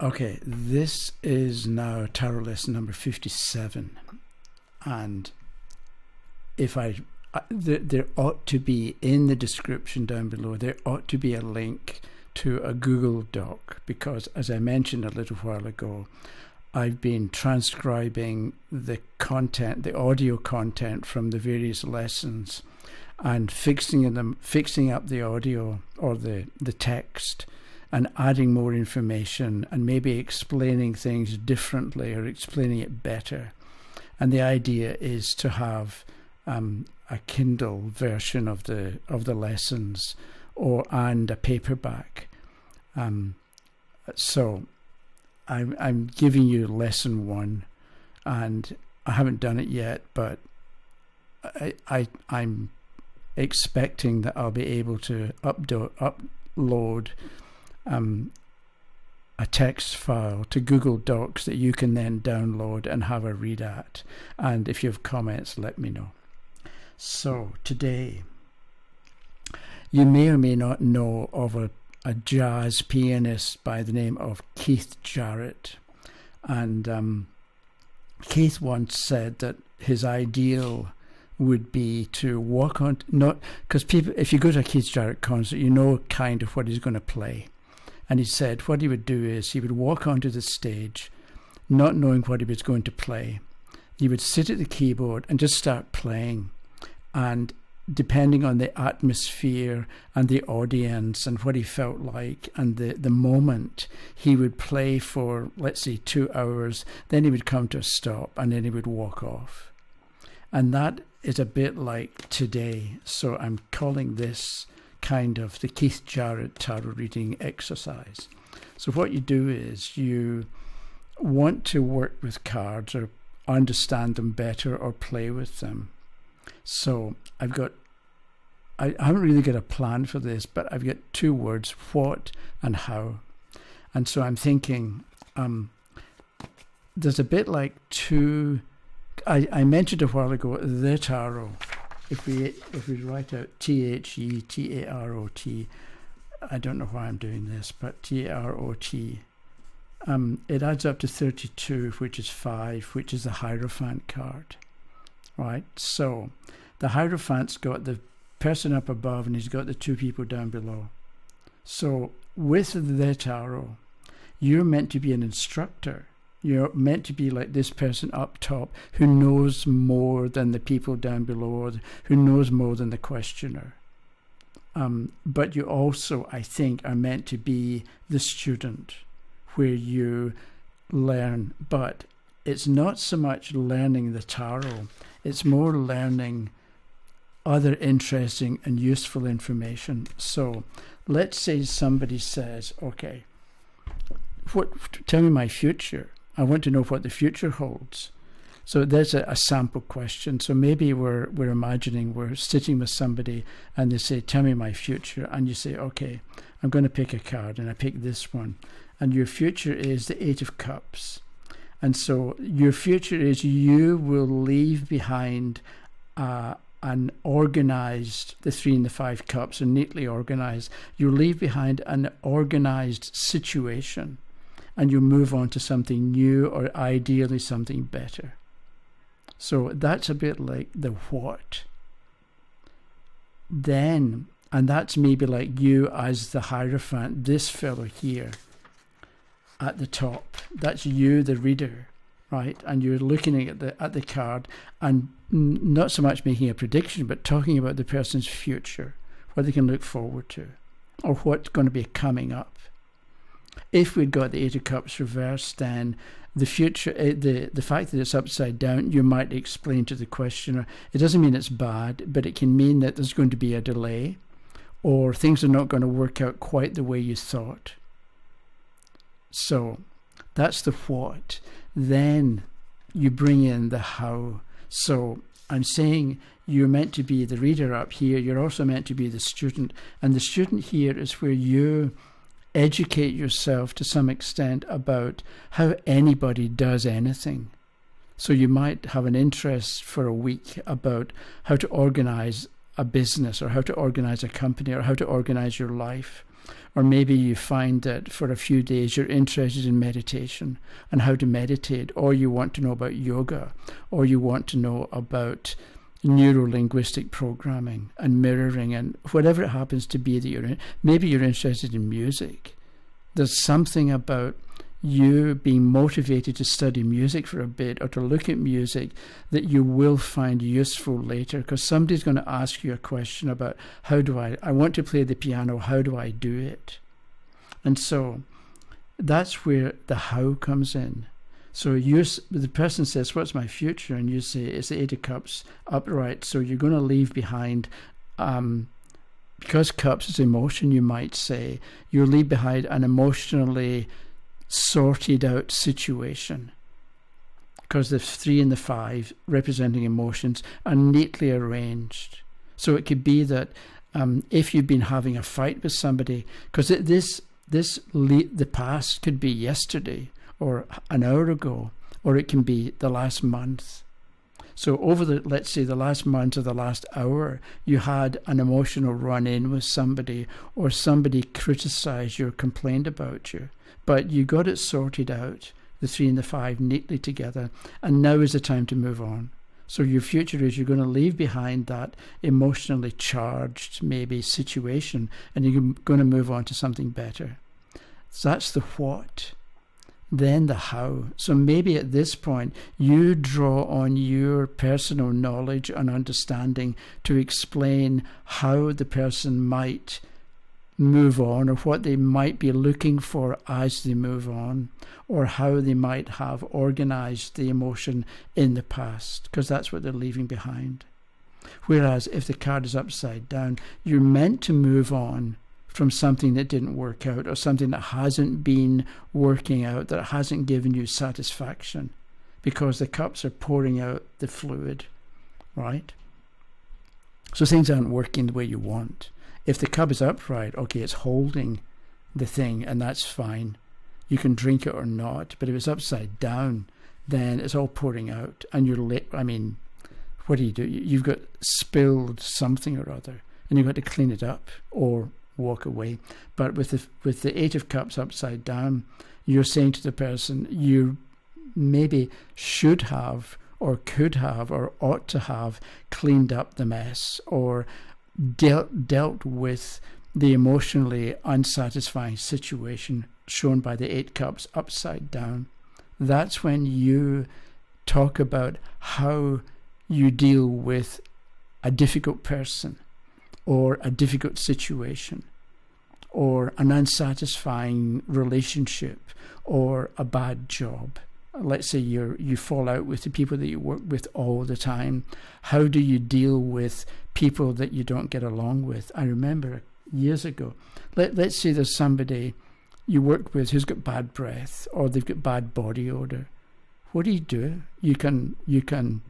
Okay, this is now tarot lesson number 57, and there ought to be in the description down below, there ought to be a link to a Google Doc, because as I mentioned a little while ago, I've been transcribing the content, the audio content from the various lessons and fixing up the audio or the text and adding more information and maybe explaining things differently or explaining it better. And the idea is to have a Kindle version of the lessons and a paperback. So I'm giving you lesson 1, and I haven't done it yet, but I'm expecting that I'll be able to upload a text file to Google Docs that you can then download and have a read at. And if you have comments, let me know. So today, you may or may not know of a jazz pianist by the name of Keith Jarrett. And Keith once said that his ideal would be to walk on, not because people, if you go to a Keith Jarrett concert, you know kind of what he's going to play. And he said what he would do is he would walk onto the stage not knowing what he was going to play. He would sit at the keyboard and just start playing, and depending on the atmosphere and the audience and what he felt like and the moment, he would play for, let's say, 2 hours, then he would come to a stop and then he would walk off. And that is a bit like today. So I'm calling this kind of the Keith Jarrett tarot reading exercise. So what you do is you want to work with cards or understand them better or play with them. So I haven't really got a plan for this, but I've got 2 words, what and how. And so I'm thinking there's a bit like I mentioned a while ago the tarot. If we write out THETAROT, I don't know why I'm doing this, but TAROT, it adds up to 32, which is 5, which is the Hierophant card, right? So the Hierophant's got the person up above and he's got the 2 people down below. So with the tarot, you're meant to be an instructor. You're meant to be like this person up top who knows more than the people down below, who knows more than the questioner. But you also, I think, are meant to be the student where you learn. But it's not so much learning the tarot. It's more learning other interesting and useful information. So let's say somebody says, okay, tell me my future. I want to know what the future holds. So there's a sample question. So maybe we're imagining we're sitting with somebody and they say, tell me my future. And you say, okay, I'm going to pick a card, and I pick this one. And your future is the 8 of Cups. And so your future is you will leave behind an organized, the 3 and the 5 cups are neatly organized. You'll leave behind an organized situation, and you'll move on to something new, or ideally something better. So that's a bit like the what. Then, and that's maybe like you as the Hierophant, this fellow here at the top. That's you, the reader, right? And you're looking at the card and not so much making a prediction, but talking about the person's future, what they can look forward to, or what's going to be coming up. If we'd got the 8 of Cups reversed, then the future, the fact that it's upside down, you might explain to the questioner, it doesn't mean it's bad, but it can mean that there's going to be a delay, or things are not going to work out quite the way you thought. So that's the what. Then you bring in the how. So I'm saying you're meant to be the reader up here. You're also meant to be the student. And the student here is where you educate yourself to some extent about how anybody does anything. So you might have an interest for a week about how to organize a business, or how to organize a company, or how to organize your life. Or maybe you find that for a few days you're interested in meditation and how to meditate, or you want to know about yoga, or you want to know about neuro-linguistic programming and mirroring and whatever it happens to be that you're in. Maybe you're interested in music. There's something about you being motivated to study music for a bit or to look at music that you will find useful later, because somebody's going to ask you a question about how do I want to play the piano, how do I do it? And so that's where the how comes in. So the person says, what's my future? And you say, it's the Eight of Cups upright. So you're going to leave behind, because cups is emotion, you might say, you'll leave behind an emotionally sorted out situation, because the 3 and the 5 representing emotions are neatly arranged. So it could be that if you've been having a fight with somebody, because the past could be yesterday or an hour ago, or it can be the last month. So over let's say the last month or the last hour, you had an emotional run-in with somebody, or somebody criticized you or complained about you. But you got it sorted out, the 3 and the 5 neatly together, and now is the time to move on. So your future is you're going to leave behind that emotionally charged maybe situation, and you're going to move on to something better. So that's the what. Then the how. So maybe at this point you draw on your personal knowledge and understanding to explain how the person might move on, or what they might be looking for as they move on, or how they might have organized the emotion in the past, because that's what they're leaving behind. Whereas if the card is upside down, you're meant to move on from something that didn't work out, or something that hasn't been working out, that hasn't given you satisfaction, because the cups are pouring out the fluid, right? So things aren't working the way you want. If the cup is upright, okay, it's holding the thing, and that's fine. You can drink it or not. But if it's upside down, then it's all pouring out, and you're late. I mean, what do? You've got spilled something or other, and you've got to clean it up or walk away. But with the 8 of Cups upside down, you're saying to the person, you maybe should have, or could have, or ought to have cleaned up the mess, or dealt with the emotionally unsatisfying situation shown by the 8 Cups upside down. That's when you talk about how you deal with a difficult person, or a difficult situation, or an unsatisfying relationship, or a bad job. Let's say you fall out with the people that you work with all the time. How do you deal with people that you don't get along with? I remember years ago, let's say there's somebody you work with who's got bad breath, or they've got bad body odor. What do? You can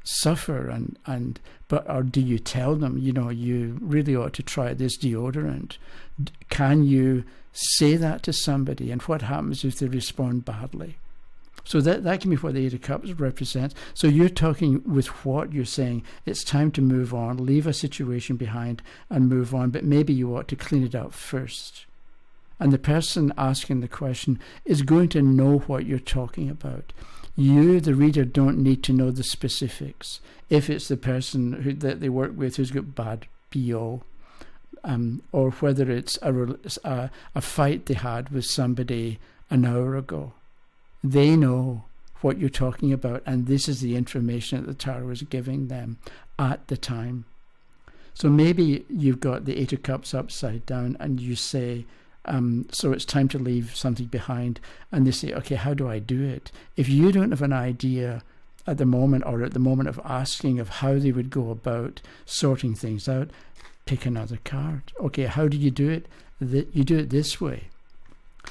suffer or do you tell them, you really ought to try this deodorant? Can you say that to somebody? And what happens if they respond badly? So that can be what the 8 of Cups represents. So you're talking with what you're saying, it's time to move on, leave a situation behind and move on, but maybe you ought to clean it up first. And the person asking the question is going to know what you're talking about. You, the reader, don't need to know the specifics. If it's the person that they work with who's got bad BO, or whether it's a fight they had with somebody an hour ago, they know what you're talking about, and this is the information that the tarot is giving them at the time. So maybe you've got the 8 of Cups upside down, and you say, so it's time to leave something behind, and they say, okay, how do I do it? If you don't have an idea at the moment, or at the moment of asking of how they would go about sorting things out, pick another card. Okay, how do you do it? You do it this way.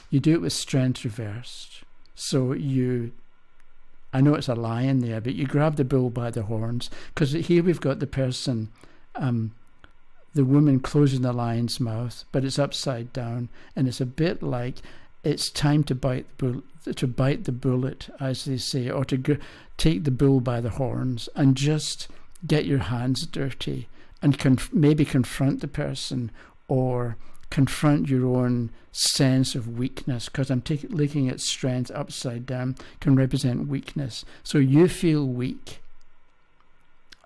You do it with strength reversed. So I know it's a lion there, but you grab the bull by the horns, because here we've got the person, the woman closing the lion's mouth, but it's upside down, and it's a bit like it's time to bite the bullet, as they say, or to take the bull by the horns and just get your hands dirty and maybe confront the person, or confront your own sense of weakness, because I'm looking at strength upside down can represent weakness. So you feel weak,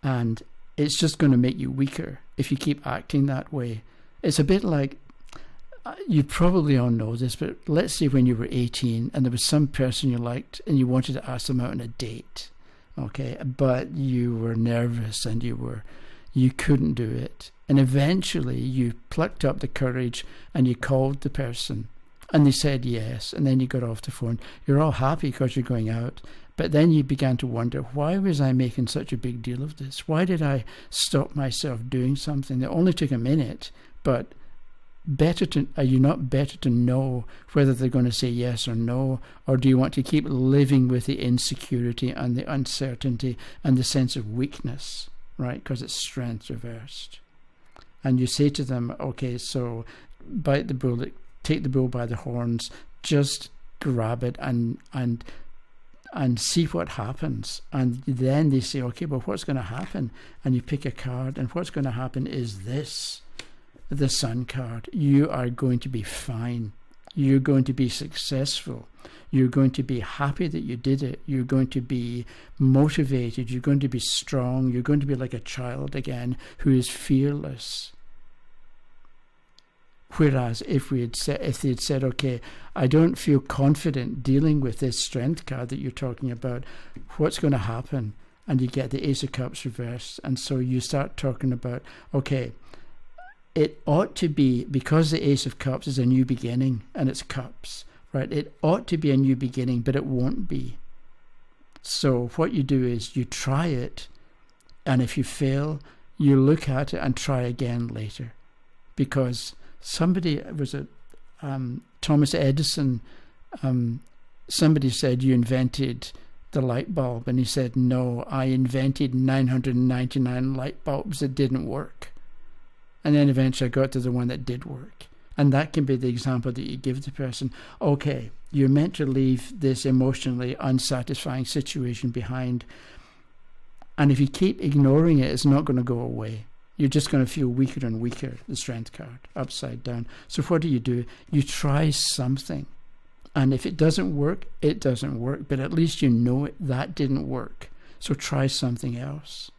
and it's just going to make you weaker if you keep acting that way. It's a bit like, you probably all know this, but let's say when you were 18 and there was some person you liked and you wanted to ask them out on a date, okay, but you were nervous and you couldn't do it. And eventually you plucked up the courage and you called the person and they said yes, and then you got off the phone. You're all happy because you're going out, but then you began to wonder, why was I making such a big deal of this? Why did I stop myself doing something that only took a minute? But are you not better to know whether they're going to say yes or no, or do you want to keep living with the insecurity and the uncertainty and the sense of weakness, right? Because it's strength reversed. And you say to them, okay, so bite the bull, take the bull by the horns, just grab it and see what happens. And then they say, okay, well, what's going to happen? And you pick a card, and what's going to happen is this, the Sun card. You are going to be fine. You're going to be successful. You're going to be happy that you did it. You're going to be motivated. You're going to be strong. You're going to be like a child again who is fearless. Whereas if they had said, okay, I don't feel confident dealing with this strength card that you're talking about, what's going to happen? And you get the Ace of Cups reversed. And so you start talking about, okay, it ought to be, because the Ace of Cups is a new beginning and it's cups, right? It ought to be a new beginning, but it won't be. So what you do is you try it, and if you fail, you look at it and try again later. Because somebody, Thomas Edison, somebody said, you invented the light bulb, and he said, no, I invented 999 light bulbs that didn't work. And then eventually I got to the one that did work. And that can be the example that you give the person. Okay, you're meant to leave this emotionally unsatisfying situation behind. And if you keep ignoring it, it's not going to go away. You're just going to feel weaker and weaker, the strength card, upside down. So what do? You try something. And if it doesn't work, it doesn't work. But at least you know it, that didn't work. So try something else.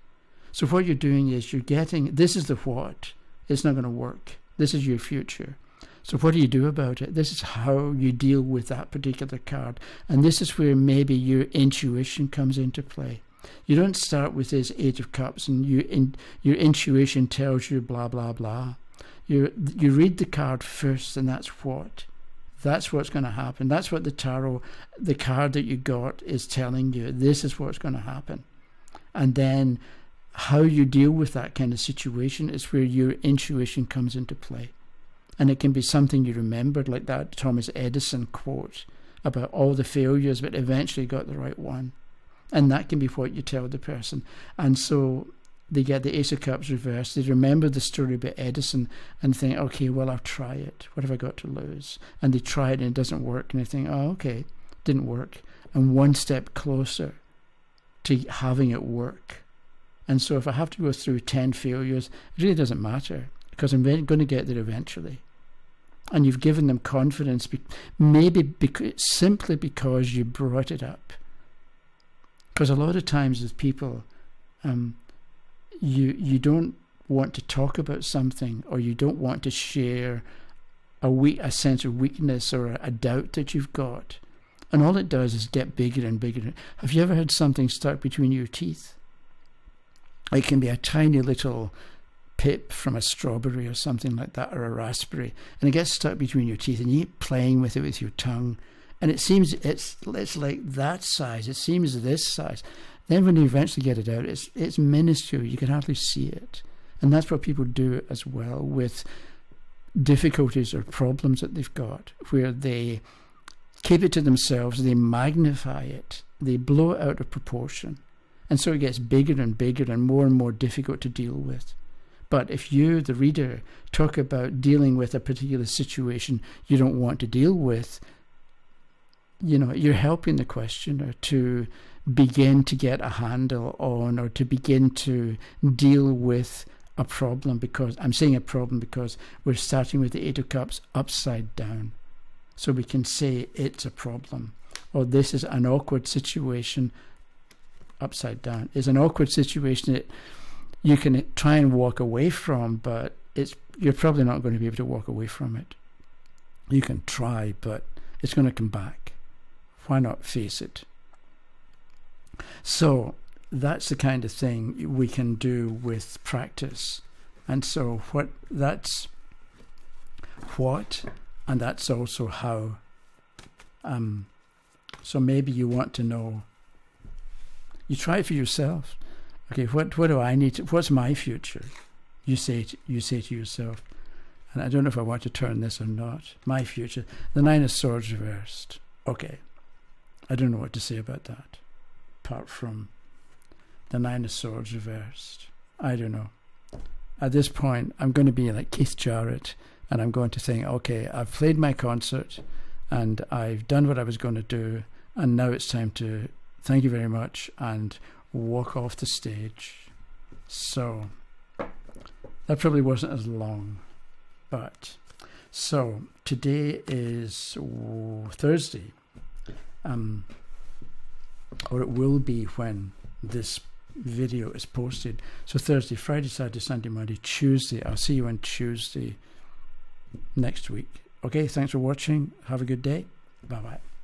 So what you're doing is you're getting, this is the what. It's not going to work. This is your future. So what do you do about it? This is how you deal with that particular card. And this is where maybe your intuition comes into play. You don't start with this Eight of Cups and your intuition tells you blah, blah, blah. You read the card first, and that's what. That's what's going to happen. That's what the tarot, the card that you got, is telling you. This is what's going to happen. And then how you deal with that kind of situation is where your intuition comes into play. And it can be something you remembered, like that Thomas Edison quote about all the failures, but eventually got the right one. And that can be what you tell the person. And so they get the Ace of Cups reversed. They remember the story about Edison and think, okay, well, I'll try it. What have I got to lose? And they try it and it doesn't work. And they think, oh, okay, didn't work. And one step closer to having it work. And so if I have to go through 10 failures, it really doesn't matter, because I'm going to get there eventually. And you've given them confidence, simply because you brought it up. Because a lot of times with people, you don't want to talk about something, or you don't want to share a sense of weakness or a doubt that you've got. And all it does is get bigger and bigger. Have you ever had something stuck between your teeth? It can be a tiny little pip from a strawberry or something like that, or a raspberry, and it gets stuck between your teeth, and you keep playing with it with your tongue, and it seems it's like that size. It seems this size. Then when you eventually get it out, it's minuscule. You can hardly see it. And that's what people do as well with difficulties or problems that they've got, where they keep it to themselves, they magnify it, they blow it out of proportion. And so it gets bigger and bigger and more difficult to deal with. But if you, the reader, talk about dealing with a particular situation you don't want to deal with, you're helping the questioner to begin to get a handle on, or to begin to deal with a problem, because I'm saying a problem because we're starting with the Eight of Cups upside down. So we can say it's a problem, or this is an awkward situation upside down. It's an awkward situation that you can try and walk away from, but you're probably not going to be able to walk away from it. You can try, but it's going to come back. Why not face it? So that's the kind of thing we can do with practice. And so that's what, and that's also how. So maybe you want to know, you try it for yourself. Okay, what do I need to, what's my future? You say to yourself, and I don't know if I want to turn this or not. My future, the Nine of Swords reversed. Okay, I don't know what to say about that, apart from the Nine of Swords reversed. I don't know. At this point, I'm going to be like Keith Jarrett, and I'm going to think, okay, I've played my concert, and I've done what I was going to do, and now it's time to thank you very much and walk off the stage. So that probably wasn't as long, but so today is Thursday, or it will be when this video is posted. So Thursday, Friday, Saturday, Sunday, Monday, Tuesday. I'll see you on Tuesday next week. Okay, thanks for watching. Have a good day. Bye-bye.